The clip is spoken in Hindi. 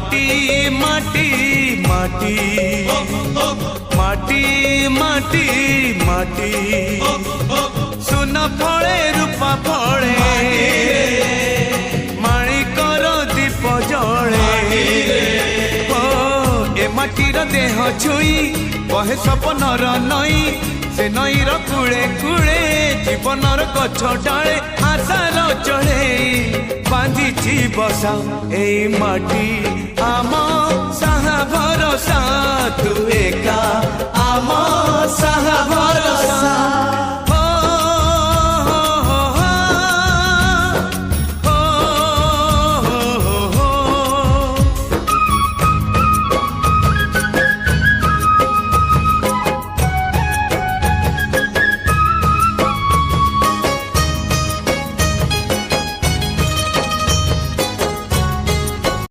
माटी माटी माटी माटी माटी माटी सुन फले रूपा फले माणिकर दीप जले ए माटीर देह छुई बहे सपनर नई से नईर कूले कूले जीवनर गछ डाले आशार चढ़े बांधि बसा ए माटी आम